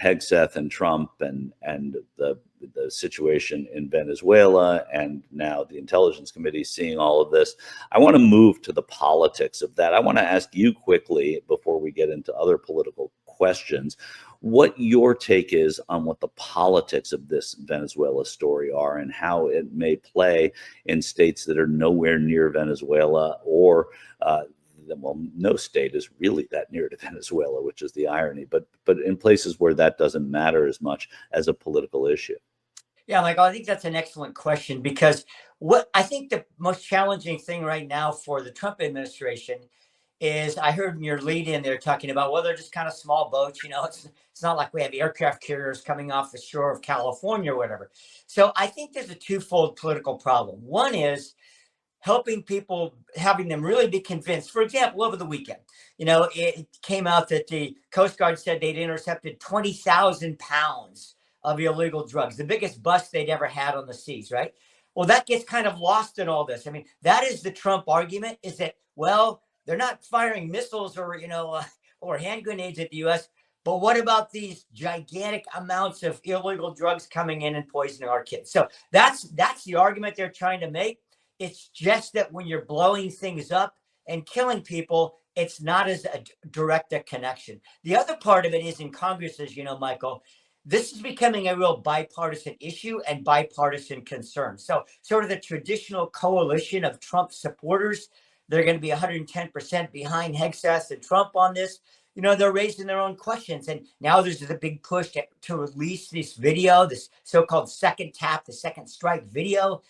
Hegseth and Trump and the situation in Venezuela, and now the Intelligence Committee seeing all of this. I want to move to the politics of that. I want to ask you quickly, before we get into other political questions, what your take is on what the politics of this Venezuela story are and how it may play in states that are nowhere near Venezuela, or well, no state is really that near to Venezuela, which is the irony, but in places where that doesn't matter as much as a political issue. Yeah, Michael, I think that's an excellent question, because what I think the most challenging thing right now for the Trump administration is, I heard in your lead in there talking about, well, they're just kind of small boats. It's not like we have aircraft carriers coming off the shore of California or whatever. So I think there's a twofold political problem. One is helping people, having them really be convinced. For example, over the weekend, it came out that the Coast Guard said they'd intercepted 20,000 pounds of illegal drugs, the biggest bust they'd ever had on the seas, right? Well, that gets kind of lost in all this. I mean, that is the Trump argument, is that, well, they're not firing missiles or, or hand grenades at the U.S., but what about these gigantic amounts of illegal drugs coming in and poisoning our kids? So that's the argument they're trying to make. It's just that when you're blowing things up and killing people, it's not as direct a connection. The other part of it is, in Congress, as you know, Michael, this is becoming a real bipartisan issue and bipartisan concern. So sort of the traditional coalition of Trump supporters, they're going to be 110% behind Hegseth and Trump on this. They're raising their own questions. And now there's a big push to release this video, this so-called second tap, the second strike video.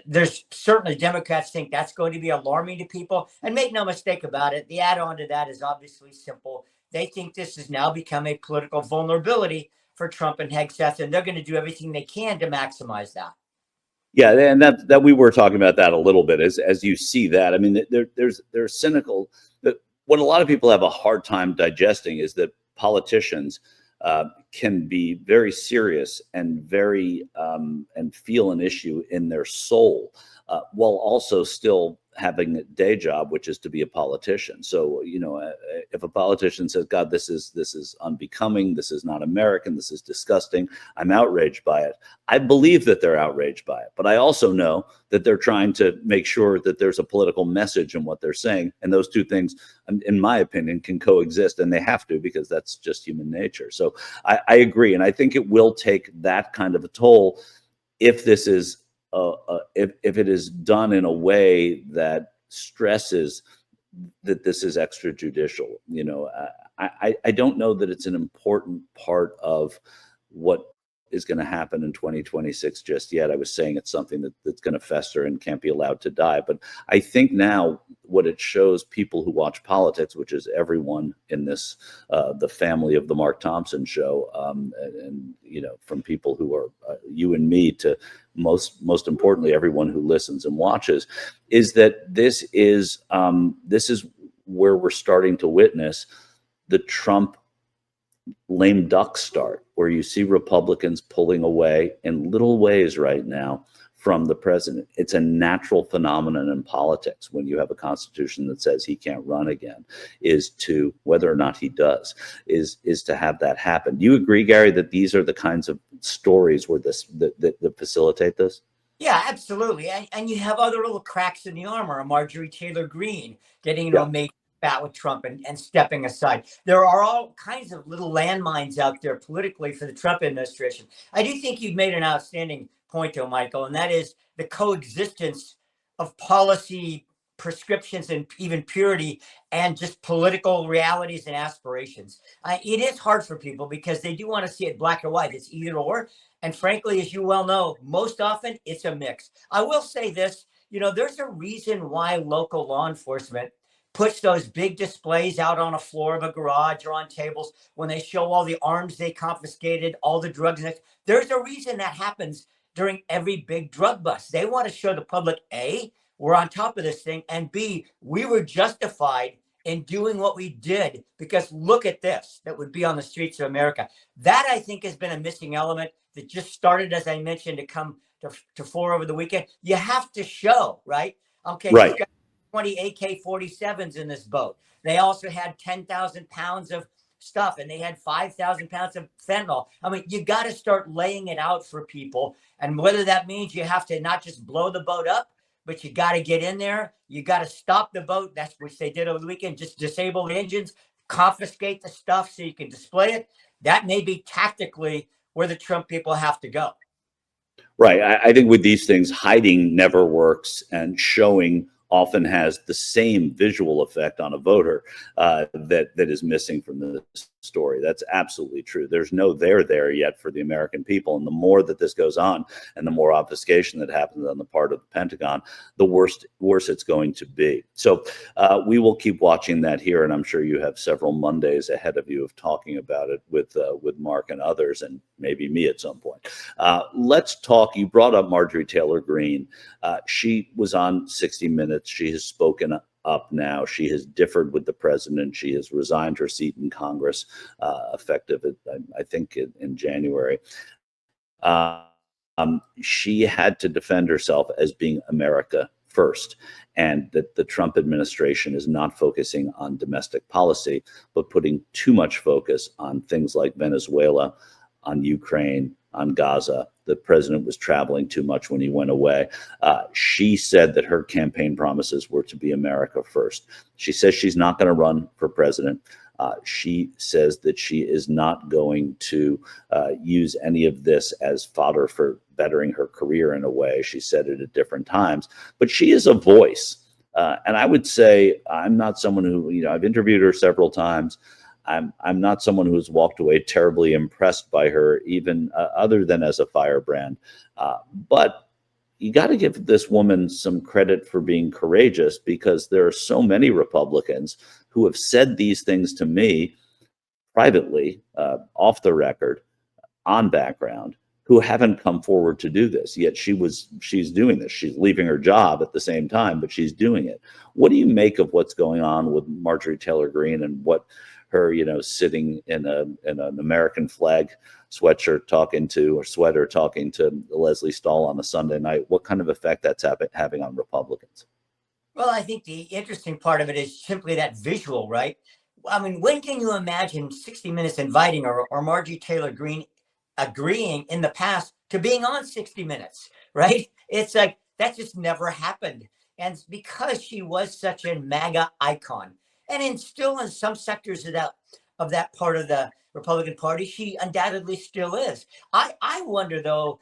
There's certainly Democrats think that's going to be alarming to people. And make no mistake about it, the add-on to that is obviously simple. They think this has now become a political vulnerability for Trump and Hegseth, and they're going to do everything they can to maximize that. Yeah, and that we were talking about that a little bit as you see that. I mean, they're cynical. What a lot of people have a hard time digesting is that politicians can be very serious and very and feel an issue in their soul, while also still having a day job, which is to be a politician. So, if a politician says, God, this is unbecoming, this is not American, this is disgusting, I'm outraged by it. I believe that they're outraged by it, but I also know that they're trying to make sure that there's a political message in what they're saying. And those two things, in my opinion, can coexist, and they have to, because that's just human nature. So I agree. And I think it will take that kind of a toll if this is if it is done in a way that stresses that this is extrajudicial. I don't know that it's an important part of what is going to happen in 2026 just yet. I was saying it's something that's going to fester and can't be allowed to die. But I think now what it shows people who watch politics, which is everyone in this, the family of the Mark Thompson show, and from people who are you and me to most importantly, everyone who listens and watches, is that this is where we're starting to witness the Trump lame duck start, where you see Republicans pulling away in little ways right now from the president. It's a natural phenomenon in politics when you have a constitution that says he can't run again, is to, whether or not he does, is to have that happen. Do you agree, Gary, that these are the kinds of stories where that facilitate this? Yeah, absolutely. And you have other little cracks in the armor. Marjorie Taylor Greene getting, made bat with Trump and stepping aside. There are all kinds of little landmines out there politically for the Trump administration. I do think you've made an outstanding point, though, Michael, and that is the coexistence of policy prescriptions and even purity and just political realities and aspirations. It is hard for people because they do want to see it black or white. It's either or. And frankly, as you well know, most often it's a mix. I will say this, there's a reason why local law enforcement puts those big displays out on a floor of a garage or on tables when they show all the arms they confiscated, all the drugs. There's a reason that happens during every big drug bust. They want to show the public, A, we're on top of this thing, and B, we were justified in doing what we did because look at this that would be on the streets of America. That, I think, has been a missing element that just started, as I mentioned, to come to fore over the weekend. You have to show, right? Okay, right. You've got 20 AK-47s in this boat. They also had 10,000 pounds of stuff, and they had 5,000 pounds of fentanyl. I mean, you got to start laying it out for people. And whether that means you have to not just blow the boat up, but you got to get in there. You got to stop the boat. That's what they did over the weekend. Just disable the engines, confiscate the stuff so you can display it. That may be tactically where the Trump people have to go. Right. I think with these things, hiding never works, and showing often has the same visual effect on a voter that is missing from the story. That's absolutely true. There's no there yet for the American people. And the more that this goes on and the more obfuscation that happens on the part of the Pentagon, the worse it's going to be. So we will keep watching that here. And I'm sure you have several Mondays ahead of you of talking about it with Mark and others, and maybe me at some point. Let's talk. You brought up Marjorie Taylor Greene. She was on 60 Minutes. She has spoken up now. She has differed with the president. She has resigned her seat in Congress, effective, I think, in January. She had to defend herself as being America first, and that the Trump administration is not focusing on domestic policy, but putting too much focus on things like Venezuela, on Ukraine, on Gaza. The president was traveling too much when he went away. She said that her campaign promises were to be America first. She says she's not going to run for president. She says that she is not going to use any of this as fodder for bettering her career in a way. She said it at different times, but she is a voice. And I would say I'm not someone who, I've interviewed her several times. I'm not someone who's walked away terribly impressed by her, even other than as a firebrand. But you got to give this woman some credit for being courageous, because there are so many Republicans who have said these things to me privately, off the record, on background, who haven't come forward to do this. Yet she's doing this. She's leaving her job at the same time, but she's doing it. What do you make of what's going on with Marjorie Taylor Greene, and what her, sitting in an American flag sweatshirt talking to Leslie Stahl on a Sunday night? What kind of effect that's having on Republicans? Well, I think the interesting part of it is simply that visual, right? I mean, when can you imagine 60 Minutes inviting her, or Marjorie Taylor Greene agreeing in the past to being on 60 Minutes, right? It's like that just never happened. And because she was such a MAGA icon, and still in some sectors of that part of the Republican Party, she undoubtedly still is. I wonder, though,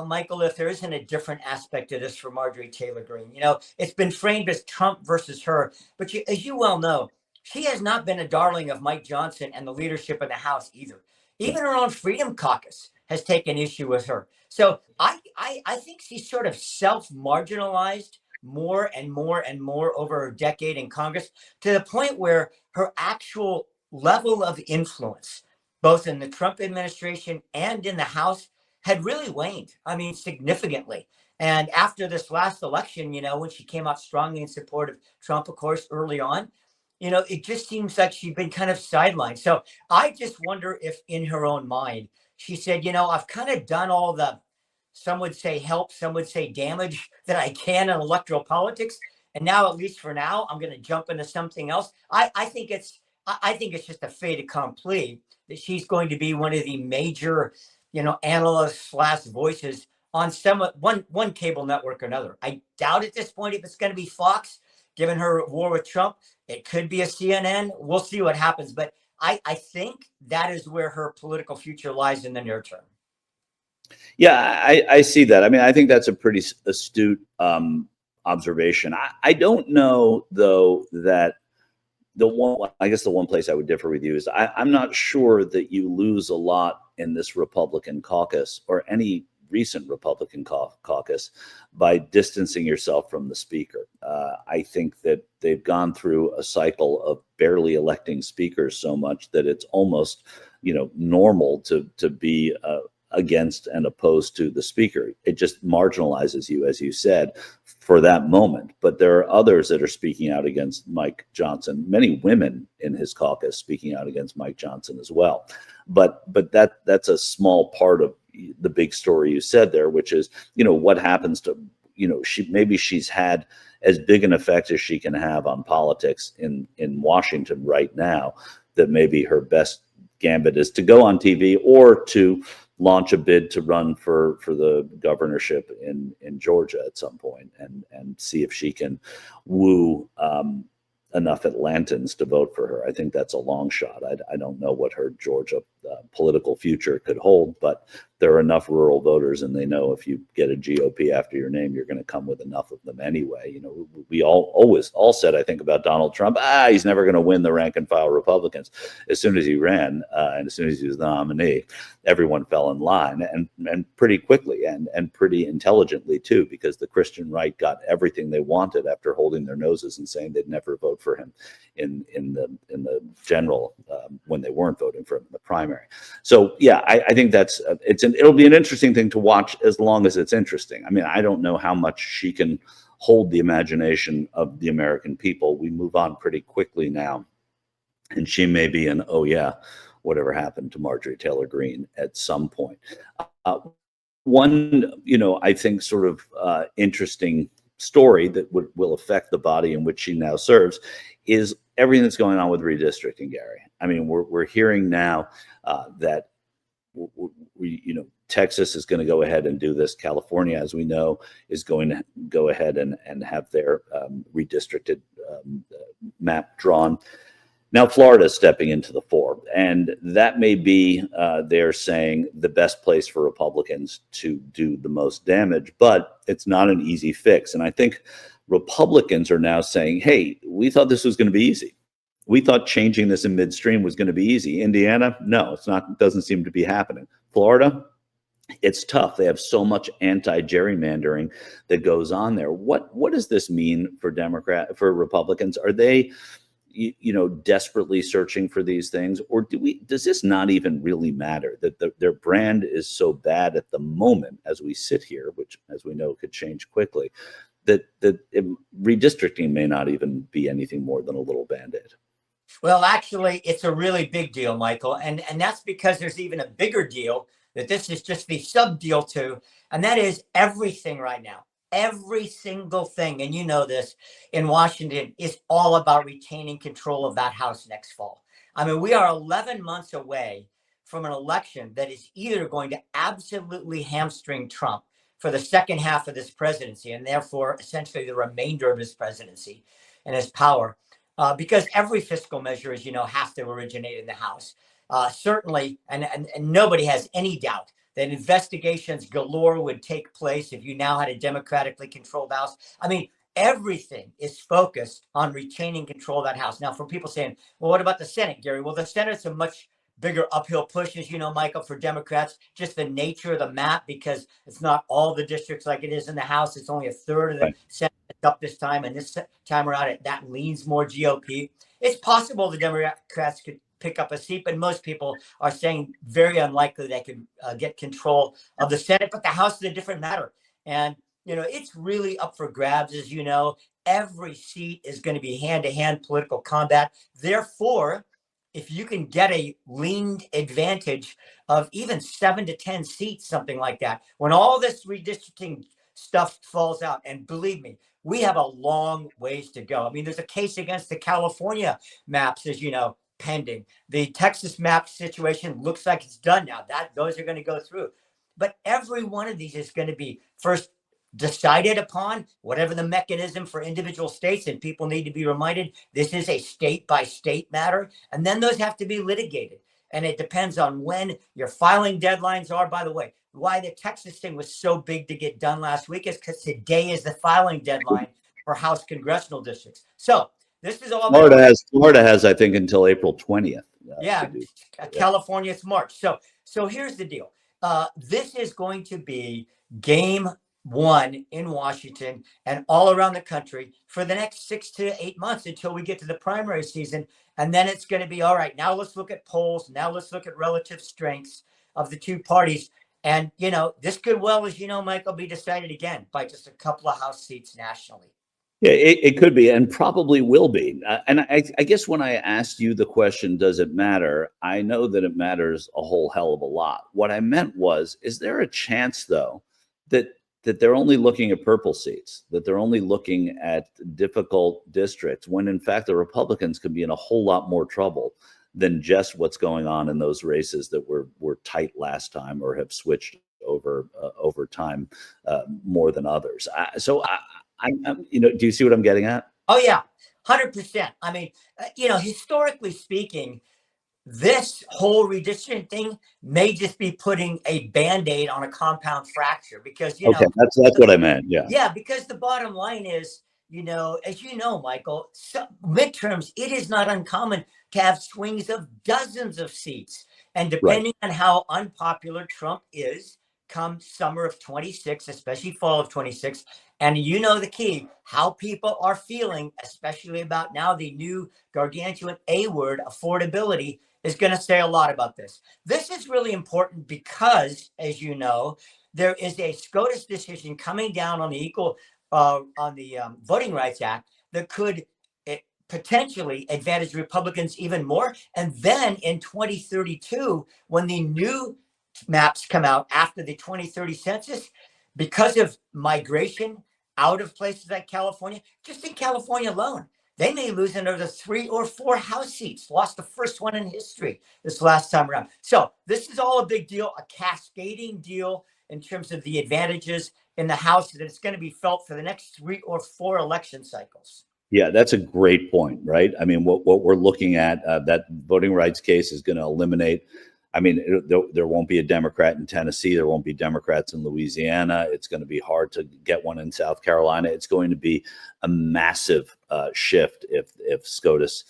Michael, if there isn't a different aspect to this for Marjorie Taylor Greene. It's been framed as Trump versus her, but as you well know, she has not been a darling of Mike Johnson and the leadership in the House either. Even her own Freedom Caucus has taken issue with her. So I think she's sort of self-marginalized more and more and more over a decade in Congress, to the point where her actual level of influence, both in the Trump administration and in the House, had really waned. I mean, significantly. And after this last election, when she came out strongly in support of Trump, of course, early on, it just seems like she'd been kind of sidelined. So I just wonder if in her own mind, she said, I've kind of done all the, some would say help, some would say damage that I can in electoral politics. And now, at least for now, I'm going to jump into something else. I think it's just a fait accompli that she's going to be one of the major, analysts / voices on one cable network or another. I doubt at this point if it's going to be Fox, given her war with Trump. It could be a CNN. We'll see what happens. But I think that is where her political future lies in the near term. Yeah, I see that. I mean, I think that's a pretty astute observation. I don't know, though, that the one place I would differ with you is I'm not sure that you lose a lot in this Republican caucus, or any recent Republican caucus, by distancing yourself from the speaker. I think that they've gone through a cycle of barely electing speakers so much that it's almost, normal to be against and opposed to the speaker. It just marginalizes you, as you said, for that moment. But there are others that are speaking out against Mike Johnson, many women in his caucus speaking out against Mike Johnson as well. But that's a small part of the big story you said there, which is, what happens to, she's had as big an effect as she can have on politics in Washington right now, that maybe her best gambit is to go on TV or to launch a bid to run for the governorship in Georgia at some point, and see if she can woo enough Atlantans to vote for her. I think that's a long shot. I don't know what her Georgia political future could hold, but there are enough rural voters, and they know if you get a GOP after your name, you're going to come with enough of them anyway. You know, we always said, I think, about Donald Trump, he's never going to win the rank and file Republicans. As soon as he ran, and as soon as he was the nominee, everyone fell in line, and pretty quickly, and pretty intelligently too, because the Christian right got everything they wanted after holding their noses and saying they'd never vote for him in the general when they weren't voting for him in the primary. So yeah, I think that's it'll be an interesting thing to watch as long as it's interesting. I mean, I don't know how much she can hold the imagination of the American people. We move on pretty quickly now, and she may be an oh yeah, whatever happened to Marjorie Taylor Greene at some point. One, I think sort of interesting story that will affect the body in which she now serves is everything that's going on with redistricting, Gary. I mean, we're hearing now that Texas is going to go ahead and do this. California, as we know, is going to go ahead and have their redistricted map drawn. Now Florida is stepping into the fore, and that may be, they're saying, the best place for Republicans to do the most damage, but it's not an easy fix. And I think Republicans are now saying, hey, we thought this was going to be easy. We thought changing this in midstream was going to be easy. Indiana, no, it's not. It doesn't seem to be happening. Florida, it's tough. They have so much anti-gerrymandering that goes on there. What does this mean for Republicans? Are they, desperately searching for these things, or does this not even really matter? That their brand is so bad at the moment as we sit here, which, as we know, could change quickly, that redistricting may not even be anything more than a little Band-Aid. Well, actually, it's a really big deal, Michael. And that's because there's even a bigger deal that this is just the sub deal to. And that is everything right now. Every single thing, and you know this, in Washington is all about retaining control of that House next fall. I mean, we are 11 months away from an election that is either going to absolutely hamstring Trump for the second half of this presidency, and therefore essentially the remainder of his presidency and his power. Because every fiscal measure, as you know, has to originate in the House. Certainly, and nobody has any doubt that investigations galore would take place if you now had a democratically controlled House. I mean, everything is focused on retaining control of that House. Now, for people saying, well, what about the Senate, Gary? Well, the Senate's a much bigger uphill push, as you know, Michael, for Democrats, just the nature of the map, because it's not all the districts like it is in the House. It's only a third of the Senate up this time, and this time around that leans more GOP. It's possible the Democrats could pick up a seat, but most people are saying very unlikely they could get control of the Senate. But the House is a different matter, and it's really up for grabs. As you know, every seat is going to be hand-to-hand political combat. Therefore, if you can get a leaned advantage of even 7 to 10 seats, something like that, when all this redistricting stuff falls out, and believe me, we have a long ways to go. I mean, there's a case against the California maps, as you know, pending. The Texas map situation looks like it's done now. Those are going to go through. But every one of these is going to be first decided upon, whatever the mechanism for individual states, and people need to be reminded this is a state by state matter, and then those have to be litigated, and it depends on when your filing deadlines are. By the way, why the Texas thing was so big to get done last week is because today is the filing deadline for House congressional districts. So this is all Florida has I think until April 20th. Yeah, California, it's March. So here's the deal. This is going to be game one in Washington and all around the country for the next 6 to 8 months until we get to the primary season. And then it's going to be, all right, now let's look at polls. Now let's look at relative strengths of the two parties. And, this could well, as you know, Michael, be decided again by just a couple of House seats nationally. Yeah, it could be, and probably will be. And I guess when I asked you the question, does it matter? I know that it matters a whole hell of a lot. What I meant was, is there a chance, though, that they're only looking at purple seats, that they're only looking at difficult districts, when in fact the Republicans could be in a whole lot more trouble than just what's going on in those races that were tight last time or have switched over time more than others. Do you see what I'm getting at? Oh yeah, 100%. I mean, historically speaking, this whole redistricting thing may just be putting a Band-Aid on a compound fracture because, Okay, that's what I meant. Yeah. Yeah, because the bottom line is, as you know, Michael, midterms, it is not uncommon to have swings of dozens of seats. And Right. depending on how unpopular Trump is come summer of 26, especially fall of 26, and the key, how people are feeling, especially about now the new gargantuan A word, affordability, is going to say a lot about this. This is really important because, as you know, there is a SCOTUS decision coming down on the Voting Rights Act that could potentially advantage Republicans even more. And then in 2032, when the new maps come out after the 2030 census, because of migration out of places like California, just in California alone, they may lose another 3 or 4 House seats. Lost the first one in history this last time around. So this is all a big deal, a cascading deal in terms of the advantages in the House that it's going to be felt for the next 3 or 4 election cycles. Yeah, that's a great point, right? I mean, what we're looking at, that voting rights case is going to eliminate. I mean, there won't be a Democrat in Tennessee. There won't be Democrats in Louisiana. It's going to be hard to get one in South Carolina. It's going to be a massive shift if SCOTUS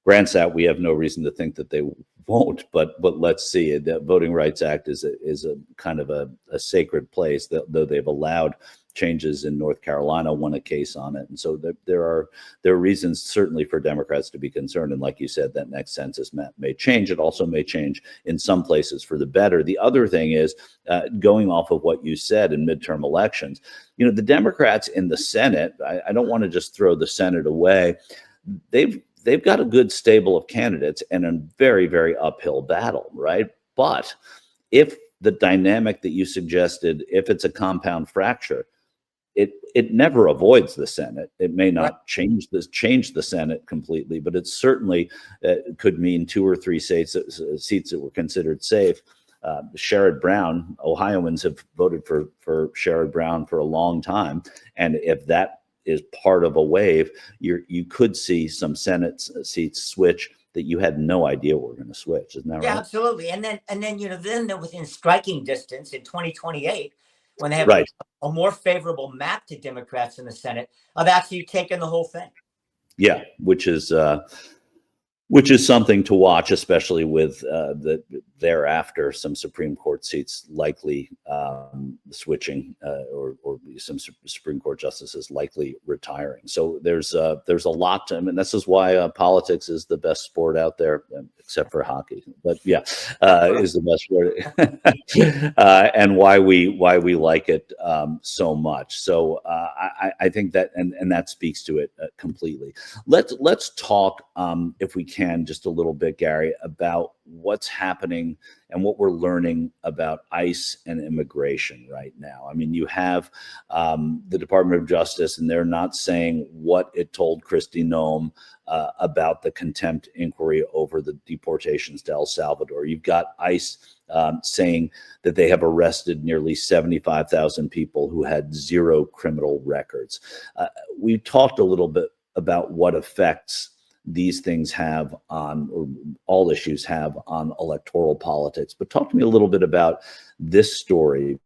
grants that. We have no reason to think that they won't, but let's see. The Voting Rights Act is a kind of a sacred place, though they've allowed changes in North Carolina, won a case on it. And so there are reasons certainly for Democrats to be concerned. And like you said, that next census map may change. It also may change in some places for the better. The other thing is, going off of what you said in midterm elections, the Democrats in the Senate, I don't want to just throw the Senate away. They've got a good stable of candidates and a very, very uphill battle, right? But if the dynamic that you suggested, if it's a compound fracture, it never avoids the Senate. It may not change the Senate completely, but it certainly could mean 2 or 3 seats that were considered safe. Sherrod Brown, Ohioans have voted for Sherrod Brown for a long time, and if that is part of a wave, you could see some Senate seats switch that you had no idea were going to switch. Isn't that right? Yeah, absolutely. And then they're within striking distance in 2028, when they have a more favorable map to Democrats in the Senate, of actually taking the whole thing. Yeah, which is something to watch, especially with thereafter some Supreme Court seats likely switching, or some Supreme Court justices likely retiring. So there's a lot to, this is why politics is the best sport out there, except for hockey. But yeah, is the best sport, and why we like it so much. So I think that, and that speaks to it completely. Let's talk, if we can, just a little bit, Gary, about what's happening and what we're learning about ICE and immigration right now. I mean, you have the Department of Justice, and they're not saying what it told Kristi Noem about the contempt inquiry over the deportations to El Salvador. You've got ICE saying that they have arrested nearly 75,000 people who had 0 criminal records. We talked a little bit about what effects these things have on, or all issues have on, electoral politics. But talk to me a little bit about this story,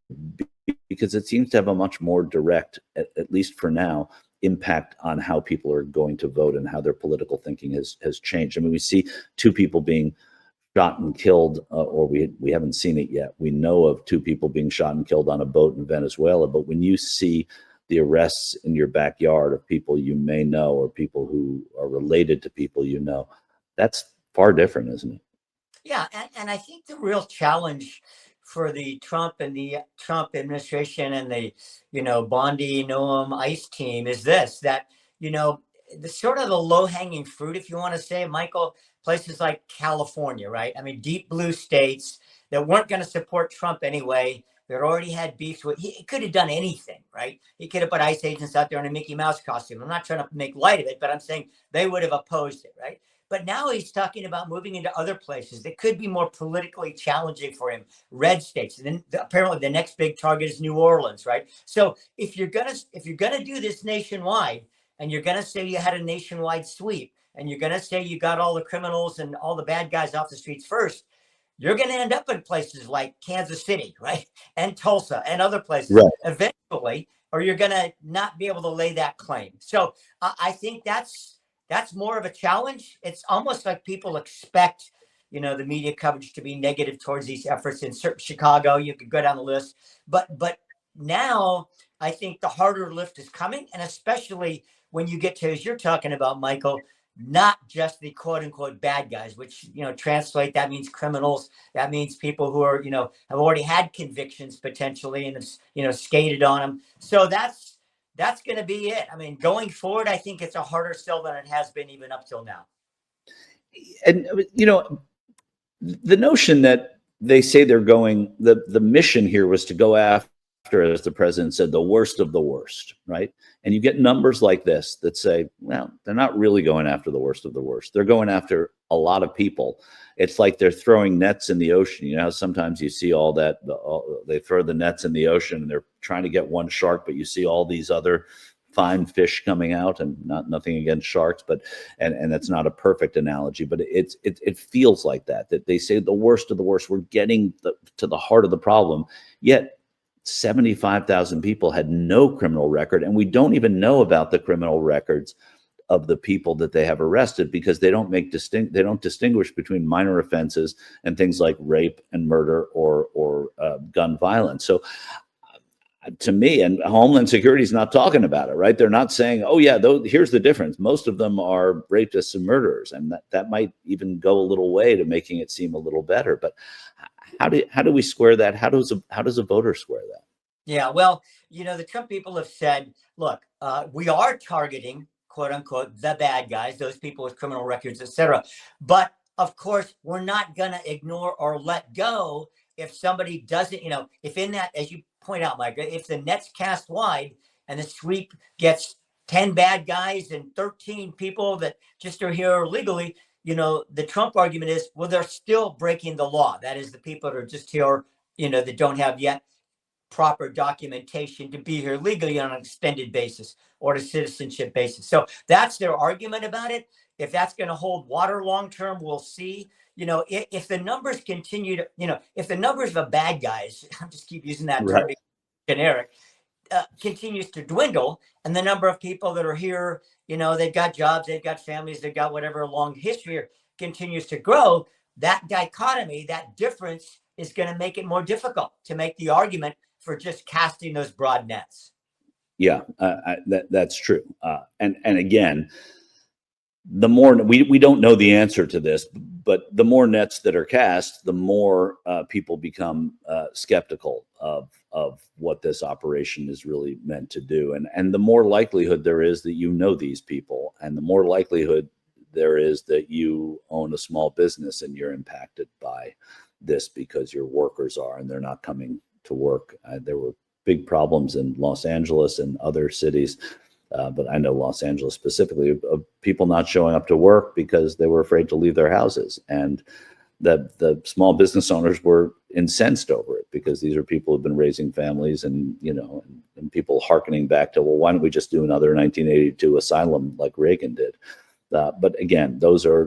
because it seems to have a much more direct, at least for now, impact on how people are going to vote and how their political thinking has changed. I mean, we see 2 people being shot and killed, or we haven't seen it yet. We know of 2 people being shot and killed on a boat in Venezuela. But when you see the arrests in your backyard of people you may know, or people who are related to people you know, that's far different, isn't it? Yeah, and I think the real challenge for the Trump administration and the Bondi, Noam, ICE team is this: that the sort of the low hanging fruit, if you want to say, Michael, places like California, right? I mean, deep blue states that weren't going to support Trump anyway. That already had beefs with. He could have done anything, right? He could have put ICE agents out there in a Mickey Mouse costume. I'm not trying to make light of it, but I'm saying they would have opposed it, right? But now he's talking about moving into other places that could be more politically challenging for him, red states. And then apparently the next big target is New Orleans, right? So if you're gonna do this nationwide, and you're gonna say you had a nationwide sweep, and you're gonna say you got all the criminals and all the bad guys off the streets first, you're going to end up in places like Kansas City, right? And Tulsa and other places Right. eventually, or you're going to not be able to lay that claim. So I think that's more of a challenge. It's almost like people expect, the media coverage to be negative towards these efforts in Chicago. You could go down the list, but now I think the harder lift is coming, and especially when you get to, as you're talking about, Michael, not just the quote unquote bad guys, which, translate, that means criminals. That means people who are, have already had convictions potentially and, skated on them. So that's going to be it. I mean, going forward, I think it's a harder sell than it has been even up till now. And, the notion that they say they're going, the mission here was to go after, as the president said, the worst of the worst, right? And you get numbers like this that say, well, they're not really going after the worst of the worst. They're going after a lot of people. It's like they're throwing nets in the ocean. Sometimes you see all that, they throw the nets in the ocean and they're trying to get one shark, but you see all these other fine fish coming out, and nothing against sharks, but and that's not a perfect analogy, but it feels like that they say the worst of the worst. We're getting to the heart of the problem, yet 75,000 people had no criminal record, and we don't even know about the criminal records of the people that they have arrested, because they don't distinguish between minor offenses and things like rape and murder or gun violence. So to me, and Homeland Security is not talking about it, right? They're not saying, oh yeah, here's the difference. Most of them are rapists and murderers, and that might even go a little way to making it seem a little better. But how do we square that? How does a voter square that? Yeah, well, the Trump people have said, look, we are targeting, quote unquote, the bad guys, those people with criminal records, etc. But of course, we're not going to ignore or let go if somebody doesn't, if in that, as you point out, Mike, if the net's cast wide and the sweep gets 10 bad guys and 13 people that just are here illegally, the Trump argument is, well, they're still breaking the law. That is, the people that are just here, that don't have yet proper documentation to be here legally on an extended basis or a citizenship basis. So that's their argument about it. If that's going to hold water long term, we'll see. If the numbers continue to, if the numbers of bad guys, I just keep using that term, Right. generic, continues to dwindle, and the number of people that are here, they've got jobs, they've got families, they've got whatever long history continues to grow, that dichotomy, that difference is going to make it more difficult to make the argument for just casting those broad nets. Yeah, that's true. And again, the more we don't know the answer to this, but the more nets that are cast, the more people become skeptical of what this operation is really meant to do, and the more likelihood there is that these people, and the more likelihood there is that you own a small business and you're impacted by this because your workers are, and they're not coming to work. There were big problems in Los Angeles and other cities, but I know Los Angeles specifically, of people not showing up to work because they were afraid to leave their houses. And the small business owners were incensed over it, because these are people who've been raising families, and and people hearkening back to, well, why don't we just do another 1982 asylum like Reagan did? But again,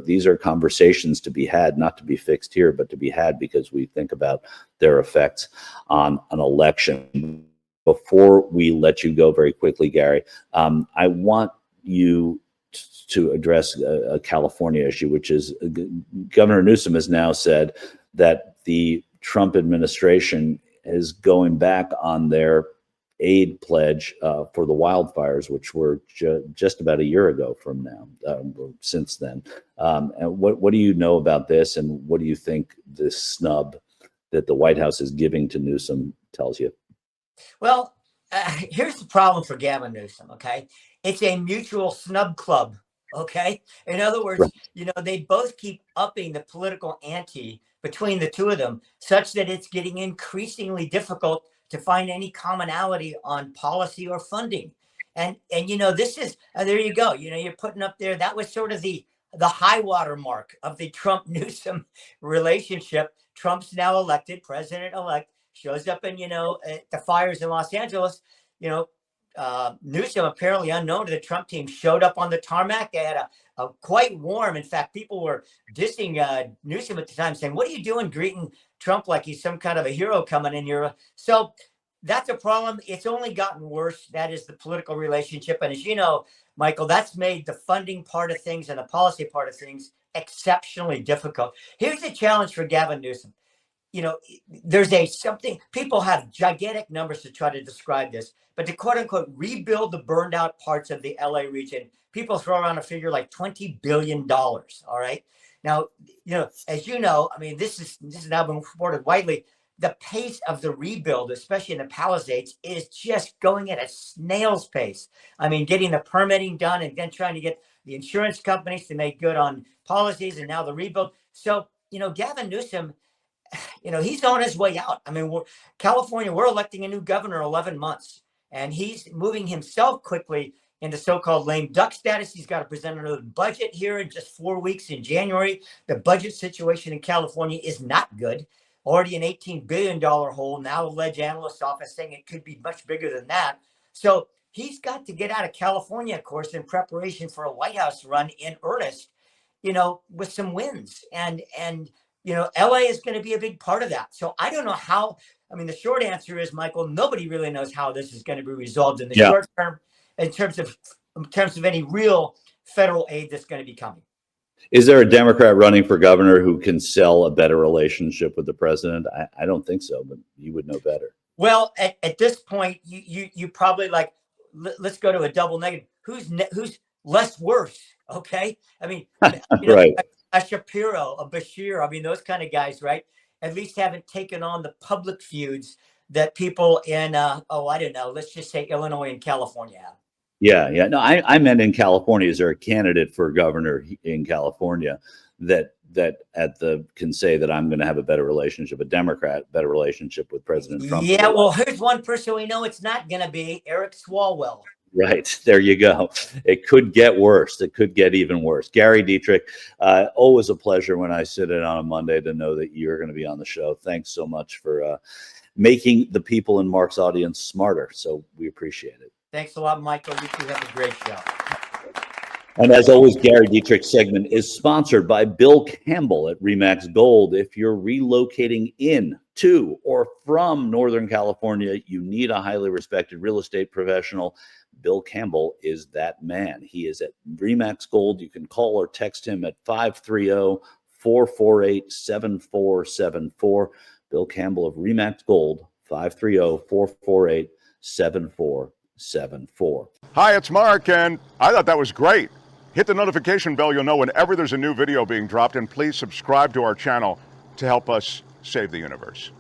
these are conversations to be had, not to be fixed here, but to be had because we think about their effects on an election. Before we let you go very quickly, Gary, I want you to address a California issue, which is Governor Newsom has now said that the Trump administration is going back on their aid pledge for the wildfires, which were just about a year ago from now, since then. And what do you know about this, and what do you think this snub that the White House is giving to Newsom tells you? Well, here's the problem for Gavin Newsom, okay? It's a mutual snub club, okay? In other words, they both keep upping the political ante between the two of them, such that it's getting increasingly difficult to find any commonality on policy or funding. And this is, there you go. You're putting up there, that was sort of the the high water mark of the Trump-Newsom relationship. Trump's now elected, president-elect, shows up in, the fires in Los Angeles. Newsom, apparently unknown to the Trump team, showed up on the tarmac. They had a quite warm. In fact, people were dissing Newsom at the time, saying, "What are you doing greeting Trump like he's some kind of a hero coming in here?" So that's a problem. It's only gotten worse. That is the political relationship. And as you know, Michael, that's made the funding part of things and the policy part of things exceptionally difficult. Here's the challenge for Gavin Newsom. There's something, people have gigantic numbers to try to describe this, but to quote unquote rebuild the burned out parts of the LA region, people throw around a figure like $20 billion. All right. Now, as you know, I mean, this is now been reported widely. The pace of the rebuild, especially in the Palisades, is just going at a snail's pace. I mean, getting the permitting done and then trying to get the insurance companies to make good on policies and now the rebuild. So, Gavin Newsom, he's on his way out. I mean, California, we're electing a new governor in 11 months, and he's moving himself quickly into so-called lame duck status. He's got to present another budget here in just 4 weeks in January. The budget situation in California is not good. Already an $18 billion hole. Now, alleged analyst office saying it could be much bigger than that. So he's got to get out of California, of course, in preparation for a White House run in earnest, with some wins. And LA is going to be a big part of that. So I don't know how. I mean, the short answer is, Michael, nobody really knows how this is going to be resolved in the short term, in terms of any real federal aid that's going to be coming. Is there a Democrat running for governor who can sell a better relationship with the president? I don't think so, but you would know better. Well, at this point, you probably let's go to a double negative. Who's less worse? Okay. I mean, right. A Shapiro, a Bashir. I mean, those kind of guys, right? At least haven't taken on the public feuds that people in, I don't know, let's just say Illinois and California have. Yeah. No, I meant in California. Is there a candidate for governor in California that can say that I'm going to have a better relationship, a Democrat, better relationship with President Trump? Yeah. Well, here's one person we know it's not going to be: Eric Swalwell. Right. There you go. It could get worse. It could get even worse. Gary Dietrich, always a pleasure when I sit in on a Monday to know that you're going to be on the show. Thanks so much for making the people in Mark's audience smarter. So we appreciate it. Thanks a lot, Michael. You two have a great show. And as always, Gary Dietrich's segment is sponsored by Bill Campbell at RE/MAX Gold. If you're relocating in to or from Northern California, you need a highly respected real estate professional. Bill Campbell is that man. He is at RE/MAX Gold. You can call or text him at 530-448-7474. Bill Campbell of RE/MAX Gold, 530-448-7474. Hi, it's Mark, and I thought that was great. Hit the notification bell. You'll know whenever there's a new video being dropped, and please subscribe to our channel to help us save the universe.